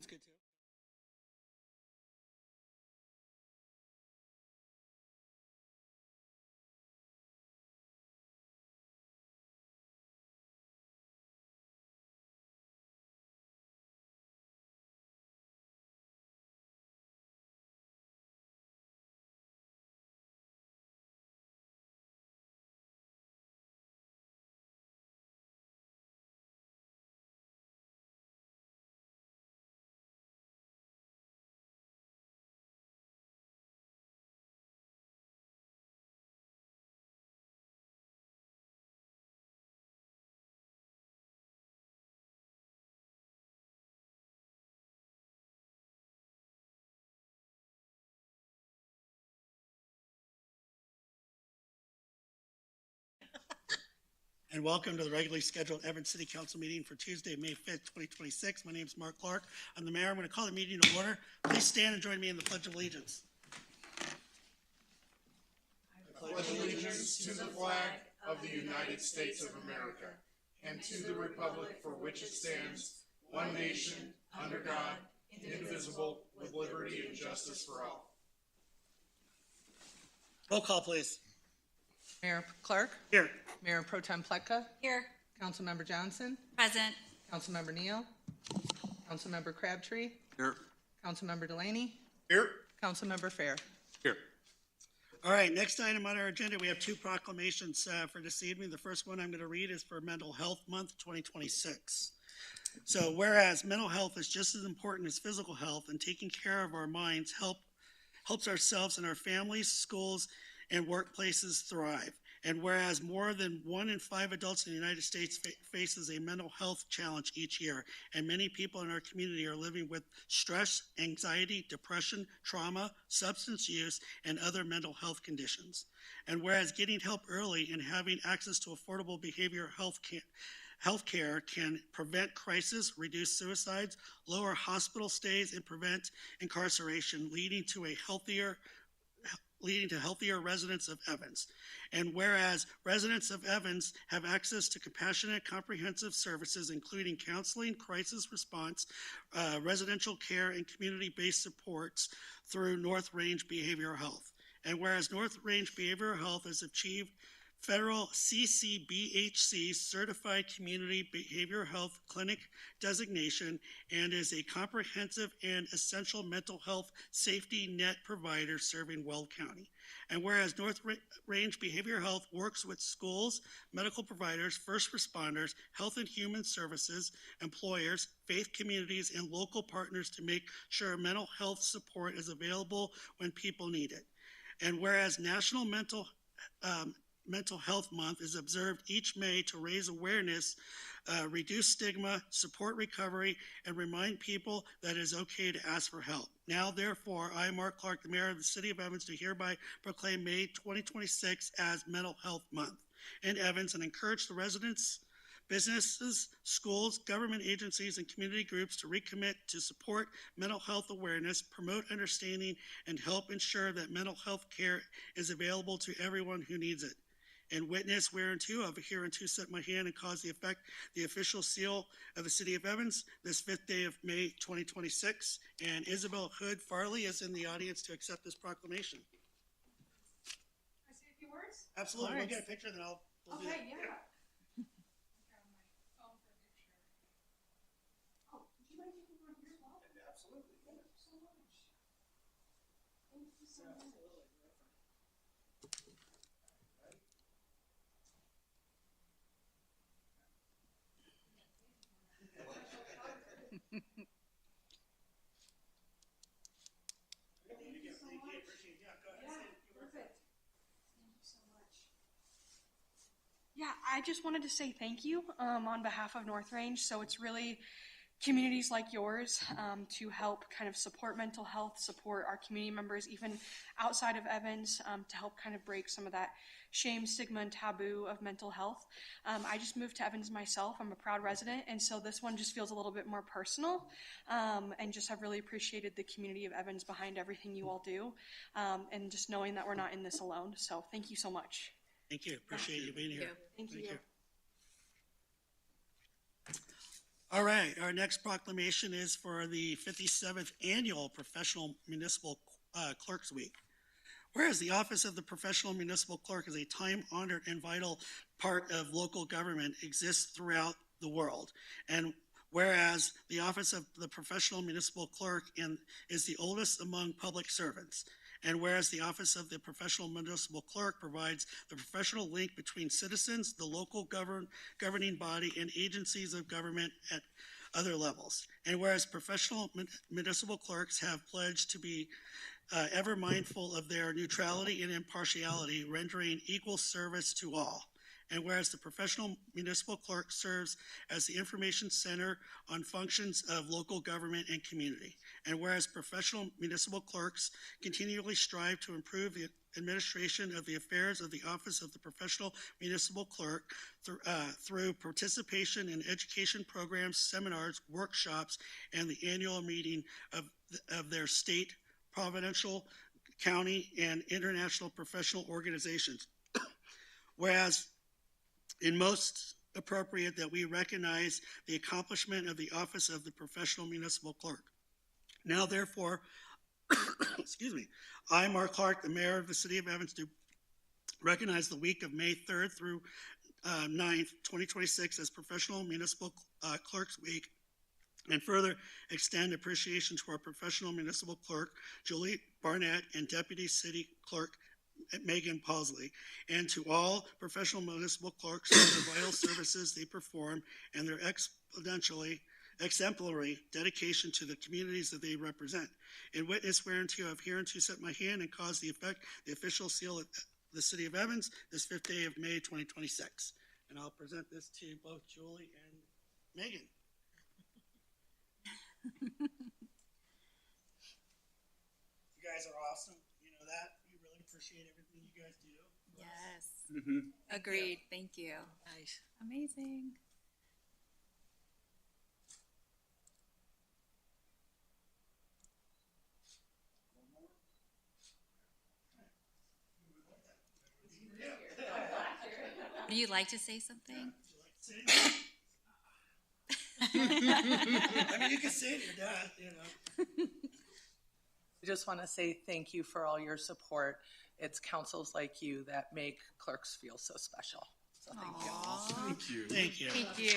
It's good too. And welcome to the regularly scheduled Evans City Council meeting for Tuesday, May 5th, 2026. My name is Mark Clark. I'm the mayor. I'm going to call the meeting to order. Please stand and join me in the Pledge of Allegiance. I pledge allegiance to the flag of the United States of America and to the republic for which it stands, one nation, under God, indivisible, with liberty and justice for all. Roll call, please. Mayor Clark. Here. Mayor Pro Tem Pletka. Here. Councilmember Johnson. Present. Councilmember Neal. Councilmember Crabtree. Here. Councilmember Delaney. Here. Councilmember Fair. Here. All right, next item on our agenda, we have two proclamations for this evening. The first one I'm going to read is for Mental Health Month 2026. So whereas mental health is just as important as physical health, and taking care of our minds helps ourselves and our families, schools, and workplaces thrive. And whereas more than 1 in 5 adults in the United States faces a mental health challenge each year, and many people in our community are living with stress, anxiety, depression, trauma, substance use, and other mental health conditions. And whereas getting help early and having access to affordable behavioral health care can prevent crisis, reduce suicides, lower hospital stays, and prevent incarceration, leading to healthier residents of Evans. And whereas residents of Evans have access to compassionate, comprehensive services, including counseling, crisis response, residential care, and community-based supports through North Range Behavioral Health. And whereas North Range Behavioral Health has achieved federal CCBHC Certified Community Behavioral Health Clinic designation and is a comprehensive and essential mental health safety net provider serving Weld County. And whereas North Range Behavioral Health works with schools, medical providers, first responders, health and human services, employers, faith communities, and local partners to make sure mental health support is available when people need it. And whereas National Mental Health Month is observed each May to raise awareness, reduce stigma, support recovery, and remind people that it is okay to ask for help. Now, therefore, I, Mark Clark, the mayor of the city of Evans, do hereby proclaim May 2026 as Mental Health Month in Evans and encourage the residents, businesses, schools, government agencies, and community groups to recommit to support mental health awareness, promote understanding, and help ensure that mental health care is available to everyone who needs it. And witness whereunto of hereunto set my hand and cause the effect the official seal of the city of Evans this 5th day of May 2026. And Isabel Hood Farley is in the audience to accept this proclamation. Can I say a few words? Absolutely. We'll get a picture, then we'll do that. Okay, yeah. Grab my phone for a picture. Oh, would you mind taking one here as well? Absolutely. Thank you so much. Thank you so much. Yeah, I just wanted to say thank you on behalf of North Range. So it's really communities like yours to help kind of support mental health, support our community members, even outside of Evans, to help kind of break some of that shame, stigma, and taboo of mental health. I just moved to Evans myself. I'm a proud resident, and so this one just feels a little bit more personal, and just have really appreciated the community of Evans behind everything you all do, and just knowing that we're not in this alone. So thank you so much. Thank you. Appreciate you being here. Thank you. All right, our next proclamation is for the 57th Annual Professional Municipal Clerks Week. Whereas the office of the professional municipal clerk is a time-honored and vital part of local government, exists throughout the world. And whereas the office of the professional municipal clerk is the oldest among public servants. And whereas the office of the professional municipal clerk provides the professional link between citizens, the local governing body, and agencies of government at other levels. And whereas professional municipal clerks have pledged to be ever mindful of their neutrality and impartiality, rendering equal service to all. And whereas the professional municipal clerk serves as the information center on functions of local government and community. And whereas professional municipal clerks continually strive to improve the administration of the affairs of the office of the professional municipal clerk through participation in education programs, seminars, workshops, and the annual meeting of their state, provincial, county, and international professional organizations. Whereas in most appropriate that we recognize the accomplishment of the office of the professional municipal clerk. Now, therefore, excuse me, I, Mark Clark, the mayor of the city of Evans, do recognize the week of May 3rd through 9th, 2026 as Professional Municipal Clerks Week, and further extend appreciation to our professional municipal clerk, Julie Barnett, and Deputy City Clerk, Megan Pausley, and to all professional municipal clerks for the vital services they perform and their exemplary dedication to the communities that they represent. In witness whereunto I have hereunto set my hand and caused the effect the official seal of the city of Evans this 5th day of May 2026. And I'll present this to both Julie and Megan. You guys are awesome. You know that. We really appreciate everything you guys do. Yes. Agreed. Thank you. Nice. Amazing. Would you like to say something? I mean, you can say it to your dad, you know. I just want to say thank you for all your support. It's councils like you that make clerks feel so special. So thank you. Thank you. Thank you. Thank you.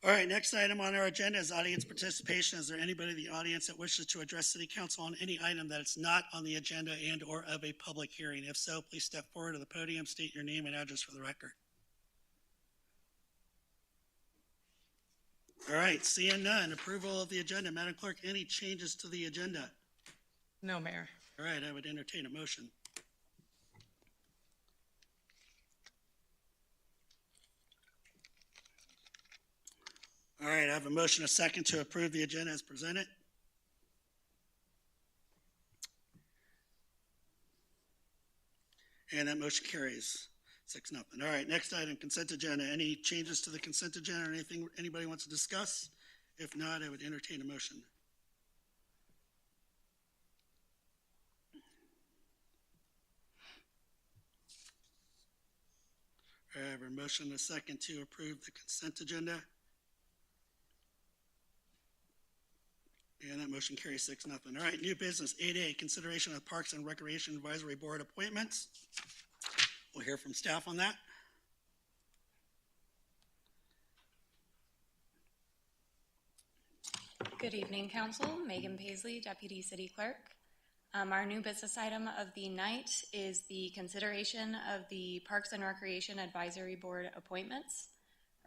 All right, next item on our agenda is audience participation. Is there anybody in the audience that wishes to address City Council on any item that is not on the agenda and or of a public hearing? If so, please step forward to the podium, state your name and address for the record. All right, seeing none, approval of the agenda. Madam Clerk, any changes to the agenda? No, Mayor. All right, I would entertain a motion. All right, I have a motion, a second to approve the agenda as presented. And that motion carries 6-0. All right, next item, consent agenda. Any changes to the consent agenda or anything anybody wants to discuss? If not, I would entertain a motion. All right, I have a motion, a second to approve the consent agenda. And that motion carries 6-0. All right, new business, 8A, consideration of Parks and Recreation Advisory Board appointments. We'll hear from staff on that. Good evening, Council. Megan Paisley, Deputy City Clerk. Our new business item of the night is the consideration of the Parks and Recreation Advisory Board appointments.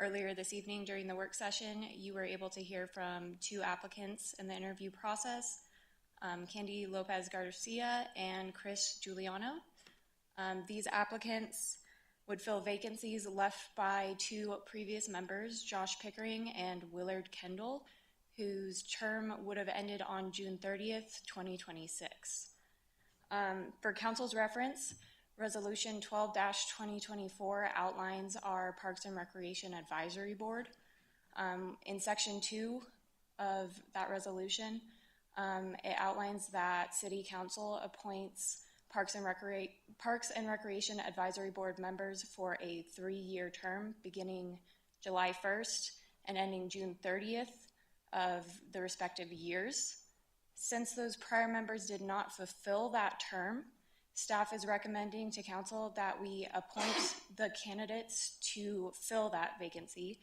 Earlier this evening during the work session, you were able to hear from 2 applicants in the interview process, Candy Lopez Garcia and Chris Giuliano. These applicants would fill vacancies left by 2 previous members, Josh Pickering and Willard Kendall, whose term would have ended on June 30th, 2026. For Council's reference, Resolution 12-2024 outlines our Parks and Recreation Advisory Board. In Section 2 of that resolution, it outlines that City Council appoints Parks and Recreation Advisory Board members for a 3-year term beginning July 1st and ending June 30th of the respective years. Since those prior members did not fulfill that term, staff is recommending to council that we appoint the candidates to fill that vacancy,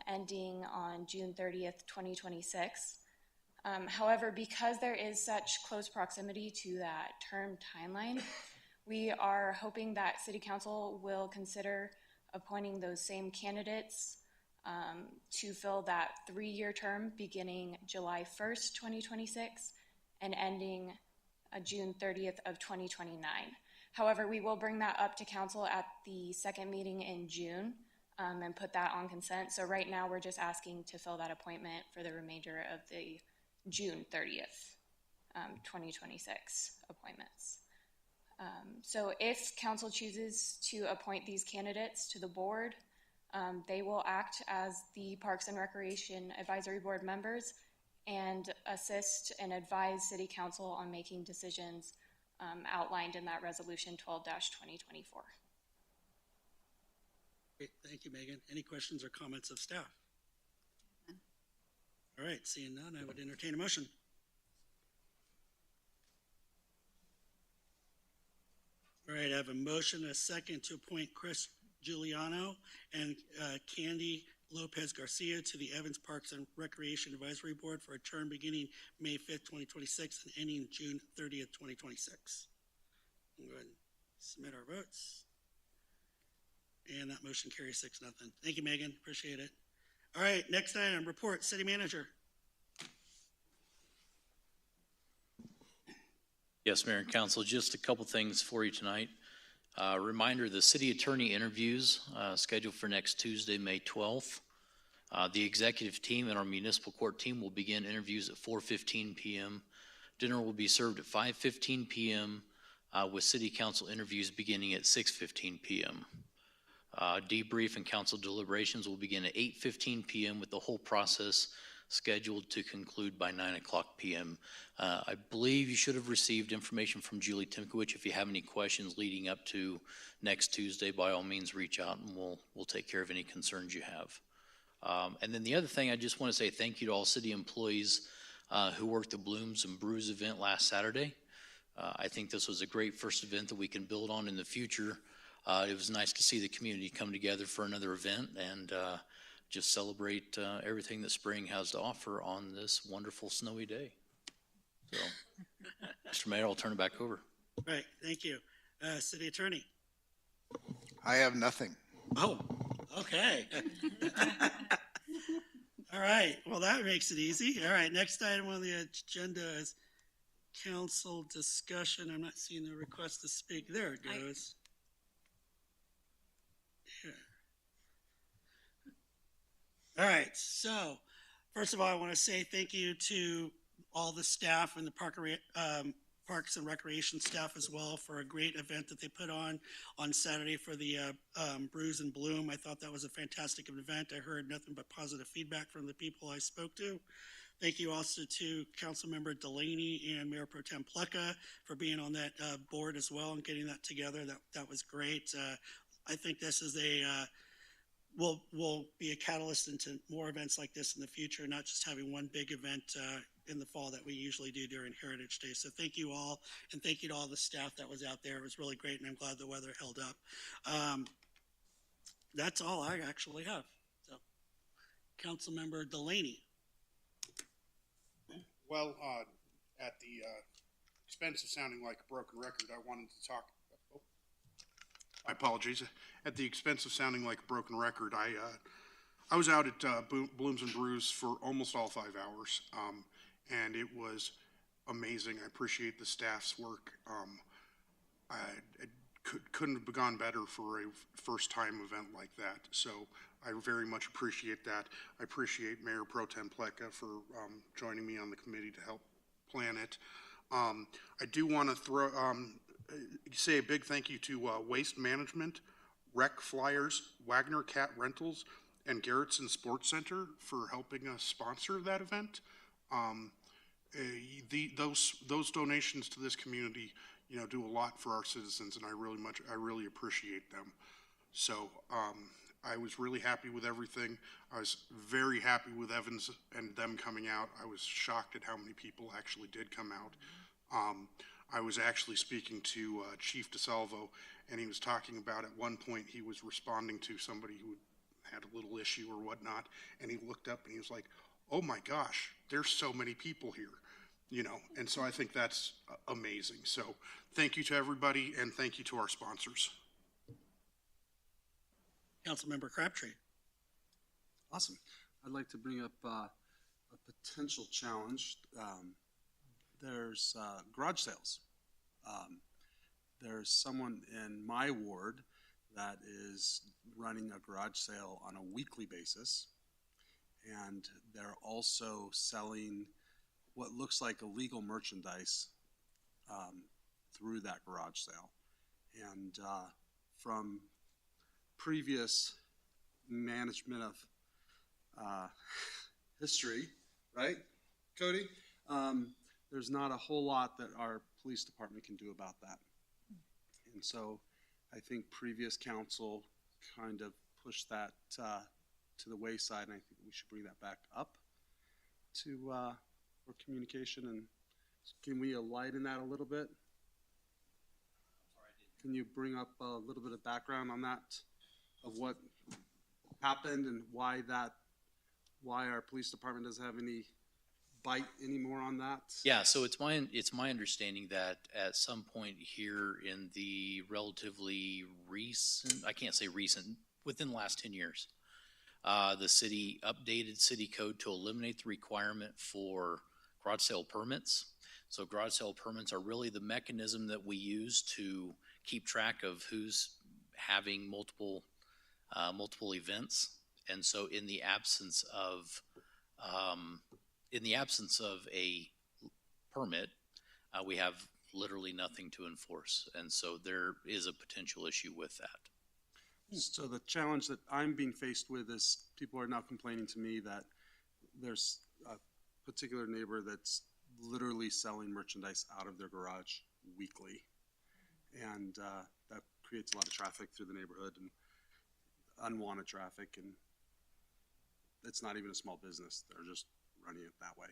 ending on June 30th, 2026. However, because there is such close proximity to that term timeline, we are hoping that City Council will consider appointing those same candidates to fill that 3-year term beginning July 1st, 2026 and ending June 30th of 2029. However, we will bring that up to council at the second meeting in June and put that on consent. So right now we're just asking to fill that appointment for the remainder of the June 30th, 2026 appointments. So if council chooses to appoint these candidates to the board, they will act as the Parks and Recreation Advisory Board members and assist and advise City Council on making decisions outlined in that Resolution 12-2024. Great, thank you, Megan. Any questions or comments of staff? All right, seeing none, I would entertain a motion. All right, I have a motion, a second, to appoint Chris Giuliano and Candy Lopez Garcia to the Evans Parks and Recreation Advisory Board for a term beginning May 5th, 2026 and ending June 30th, 2026. We'll go ahead and submit our votes. And that motion carries 6-0. Thank you, Megan. Appreciate it. All right, next item, report, City Manager. Yes, Mayor and Council, just a couple things for you tonight. Reminder, the city attorney interviews scheduled for next Tuesday, May 12th. The executive team and our municipal court team will begin interviews at 4:15 p.m. Dinner will be served at 5:15 p.m. With city council interviews beginning at 6:15 p.m. Debrief and council deliberations will begin at 8:15 p.m. with the whole process scheduled to conclude by 9:00 p.m. I believe you should have received information from Julie Timkowicz. If you have any questions leading up to next Tuesday, by all means reach out and we'll take care of any concerns you have. And then the other thing, I just want to say thank you to all city employees who worked the Blooms and Brews event last Saturday. I think this was a great first event that we can build on in the future. It was nice to see the community come together for another event and just celebrate everything that spring has to offer on this wonderful snowy day. So, Mr. Mayor, I'll turn it back over. Right, thank you. City Attorney. I have nothing. Oh, okay. All right, well, that makes it easy. All right, next item on the agenda is council discussion. I'm not seeing the request to speak. There it goes. Here. All right, so first of all, I want to say thank you to all the staff and the Parks and Recreation staff as well for a great event that they put on Saturday for the Brews and Bloom. I thought that was a fantastic event. I heard nothing but positive feedback from the people I spoke to. Thank you also to Councilmember Delaney and Mayor Pro Tem Pleka for being on that board as well and getting that together. That was great. I think this is will be a catalyst into more events like this in the future, not just having one big event in the fall that we usually do during Heritage Day. So thank you all, and thank you to all the staff that was out there. It was really great, and I'm glad the weather held up. That's all I actually have. So, Councilmember Delaney. Well, at the expense of sounding like a broken record, I wanted to talk. My apologies. At the expense of sounding like a broken record, I was out at Blooms and Brews for almost all 5 hours, and it was amazing. I appreciate the staff's work. It couldn't have gone better for a first-time event like that. So I very much appreciate that. I appreciate Mayor Pro Tem Pleka for joining me on the committee to help plan it. I do want to say a big thank you to Waste Management, Rec Flyers, Wagner Cat Rentals, and Garrettson Sports Center for helping us sponsor that event. Those donations to this community, do a lot for our citizens, and I really appreciate them. So I was really happy with everything. I was very happy with Evans and them coming out. I was shocked at how many people actually did come out. I was actually speaking to Chief DeSalvo, and he was talking about at one point he was responding to somebody who had a little issue or whatnot, and he looked up and he was like, "Oh my gosh, there's so many people here." And so I think that's amazing. So thank you to everybody, and thank you to our sponsors. Councilmember Crabtree. Awesome. I'd like to bring up a potential challenge. There's garage sales. There's someone in my ward that is running a garage sale on a weekly basis, and they're also selling what looks like illegal merchandise through that garage sale. And from previous management of history, right, Cody? There's not a whole lot that our police department can do about that. And so I think previous council kind of pushed that to the wayside, and I think we should bring that back up to for communication. And can we enlighten that a little bit? Can you bring up a little bit of background on that, of what happened and why our police department doesn't have any bite anymore on that? Yeah, so it's my understanding that at some point here in the relatively recent, I can't say recent, within the last 10 years, the city updated city code to eliminate the requirement for garage sale permits. So garage sale permits are really the mechanism that we use to keep track of who's having multiple events. And so in the absence of a permit, we have literally nothing to enforce. And so there is a potential issue with that. So the challenge that I'm being faced with is people are now complaining to me that there's a particular neighbor that's literally selling merchandise out of their garage weekly. And that creates a lot of traffic through the neighborhood and unwanted traffic. And it's not even a small business. They're just running it that way.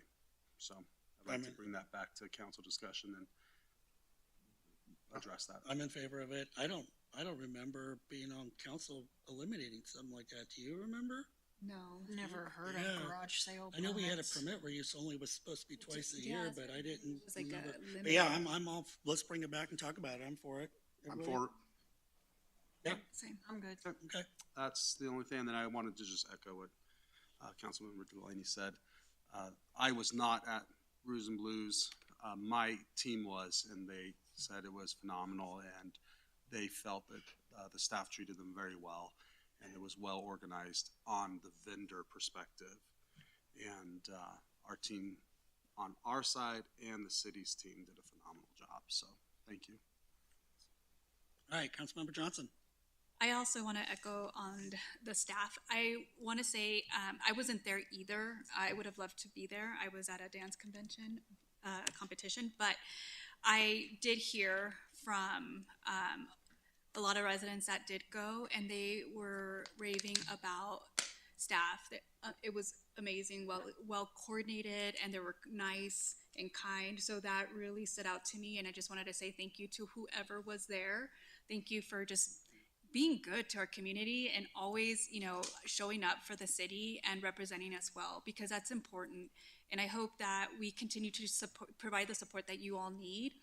So I'd like to bring that back to council discussion and address that. I'm in favor of it. I don't remember being on council eliminating something like that. Do you remember? No, never heard Yeah. of garage sale. I know we had a permits. permit where you only was supposed to be twice a year, but I didn't It was like remember. a limit. But yeah, I'm all, let's bring it back and talk about it. I'm for it. I'm Everybody? for it. Yeah, Same. I'm good. okay. That's the only thing that I wanted to just echo what Councilmember Delaney said. I was not at Brews and Blues. My team was, and they said it was phenomenal, and they felt that the staff treated them very well, and it was well organized on the vendor perspective. And our team on our side and the city's team did a phenomenal job. So thank you. All right, Councilmember Johnson. I also want to echo on the staff. I want to say I wasn't there either. I would have loved to be there. I was at a dance convention, competition, but I did hear from a lot of residents that did go, and they were raving about staff. It was amazing, well coordinated, and they were nice and kind. So that really stood out to me, and I just wanted to say thank you to whoever was there. Thank you for just being good to our community and always, showing up for the city and representing us well, because that's important. And I hope that we continue to provide the support that you all need,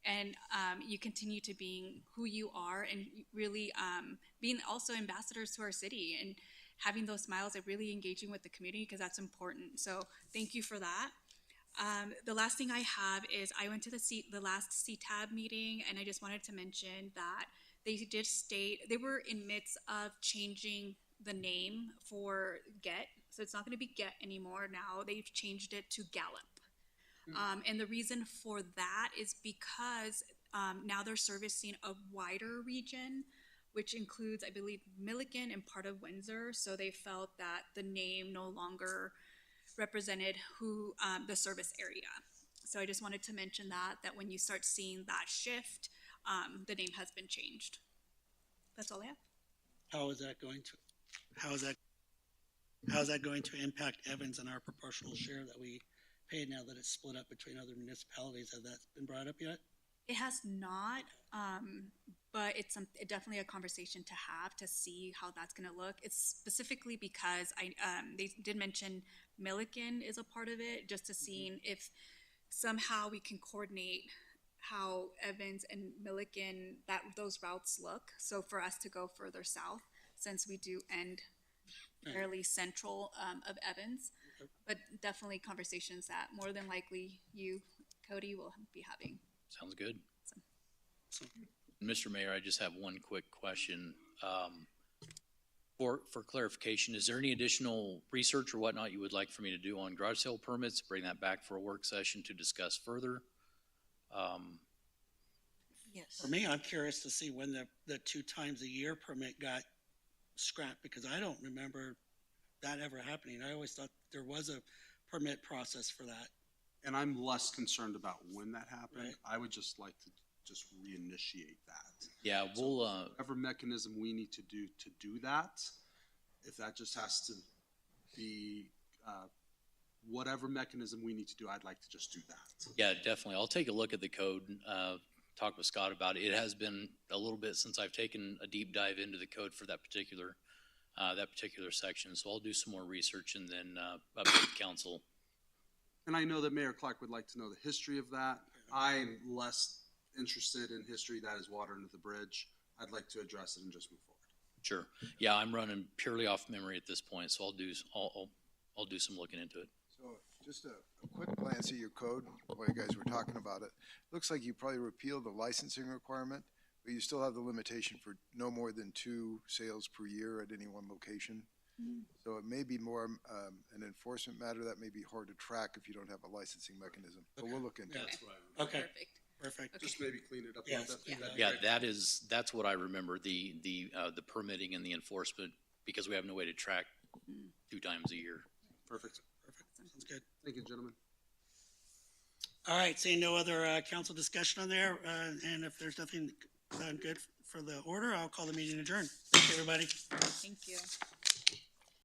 and you continue to being who you are, and really being also ambassadors to our city and having those smiles and really engaging with the community, because that's important. So thank you for that. The last thing I have is I went to the last CTAB meeting, and I just wanted to mention that they did state they were in midst of changing the name for GET. So it's not going to be GET anymore now. They've changed it to Gallup. And the reason for that is because now they're servicing a wider region, which includes, I believe, Milliken and part of Windsor. So they felt that the name no longer represented who the service area. So I just wanted to mention that when you start seeing that shift, the name has been changed. That's all I have. How is that going to impact Evans and our proportional share that we pay now that it's split up between other municipalities? Has that been brought up yet? It has not, but it's definitely a conversation to have to see how that's going to look. It's specifically because they did mention Milliken is a part of it, just to seeing if somehow we can coordinate how Evans and Milliken, those routes look. So for us to go further south, since we do end fairly central of Evans, but definitely conversations that more than likely you, Cody, will be having. Sounds good. Mr. Mayor, I just have one quick question. For clarification, is there any additional research or whatnot you would like for me to do on garage sale permits? Bring that back for a work session to discuss further? Yes. For me, I'm curious to see when the 2 times a year permit got scrapped, because I don't remember that ever happening. I always thought there was a permit process for that. And I'm less concerned about when that happened. Right. I would just like to just reinitiate that. Yeah, we'll, Whatever mechanism we need to do that, if that just has to be, whatever mechanism we need to do, I'd like to just do that. yeah, definitely. I'll take a look at the code, talk with Scott about it. It has been a little bit since I've taken a deep dive into the code for that particular section. So I'll do some more research and then update the council. And I know that Mayor Clark would like to know the history of that. I'm less interested in history. That is water under the bridge. I'd like to address it and just move forward. Sure. Yeah, I'm running purely off memory at this point, so I'll do some looking into it. So just a quick glance at your code while you guys were talking about it. Looks like you probably repealed the licensing requirement, but you still have the limitation for no more than 2 sales per year at any one location. So it may be more an enforcement matter that may be hard to track if you don't have a licensing mechanism, but we'll look into it. That's what I remember. Okay, Perfect. perfect. Just maybe clean it up a Yes. little bit. That'd be Yeah, great. that's what I remember, the permitting and the enforcement, because we have no way to track 2 times a year. Perfect. Perfect. Sounds good. Thank you, gentlemen. All right, seeing no other council discussion on there, and if there's nothing good for the order, I'll call the meeting adjourned. Thank you, everybody. Thank you.